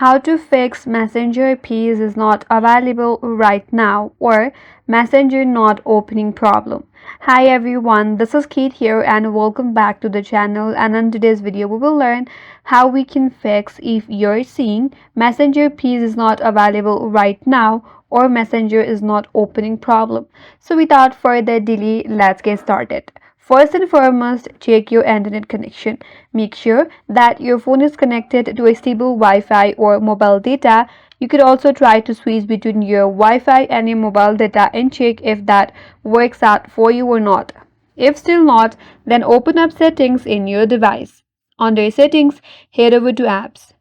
How to fix Messenger piece is not available right now or Messenger not opening problem. Hi everyone, this is Kate here and welcome back to the channel, and in today's video we will learn how we can fix if you're seeing Messenger piece is not available right now or Messenger is not opening problem. So without further delay, let's get started. First and foremost, check your internet connection. Make sure that your phone is connected to a stable Wi-Fi or mobile data. You could also try to switch between your Wi-Fi and your mobile data and check if that works out for you or not. If still not, then open up settings in your device. Under settings, head over to apps.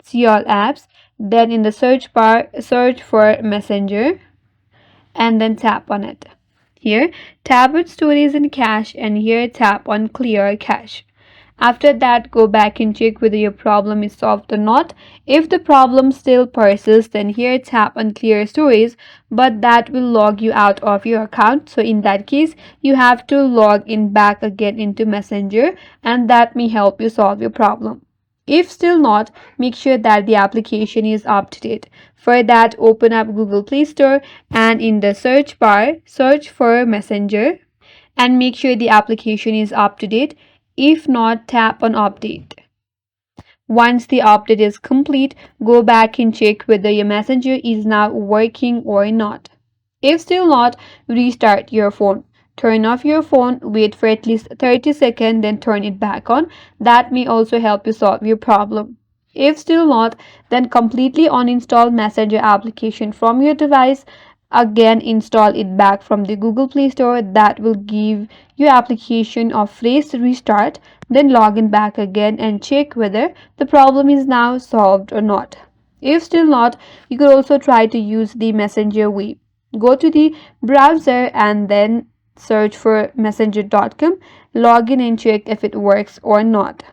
See all apps. Then in the search bar, search for Messenger and then tap on it. Here, tap on storage and cache, and here tap on clear cache. After that, go back and check whether your problem is solved or not. If the problem still persists, then here tap on clear storage, but that will log you out of your account. So in that case, you have to log in back again into Messenger, and that may help you solve your problem. If still not, make sure that the application is up to date. For that, open up Google Play Store and in the search bar, search for Messenger and make sure the application is up to date. If not, tap on update. Once the update is complete, go back and check whether your Messenger is now working or not. If still not, restart your phone. Turn off your phone, wait for at least 30 seconds, then turn it back on. That may also help you solve your problem. If still not, then completely uninstall Messenger application from your device. Again, install it back from the Google Play Store. That will give your application a fresh restart. Then log in back again and check whether the problem is now solved or not. If still not, you could also try to use the Messenger web. Go to the browser and then search for messenger.com, log in and check if it works or not.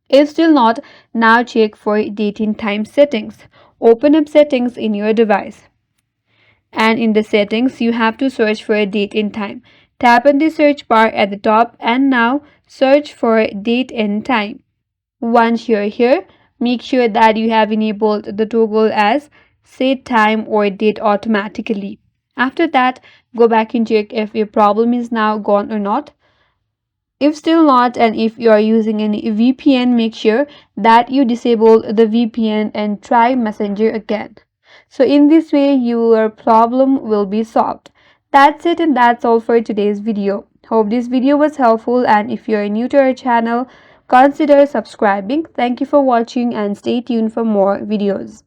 If still not, now check for date and time settings. Open up settings in your device. And in the settings, you have to search for a date and time. Tap on the search bar at the top and now search for date and time. Once you're here, make sure that you have enabled the toggle as set time or date automatically. After that, go back and check if your problem is now gone or not. If still not, and if you are using any VPN, make sure that you disable the VPN and try Messenger again. So in this way, your problem will be solved. That's it, and that's all for today's video. Hope this video was helpful, and if you are new to our channel, consider subscribing. Thank you for watching and stay tuned for more videos.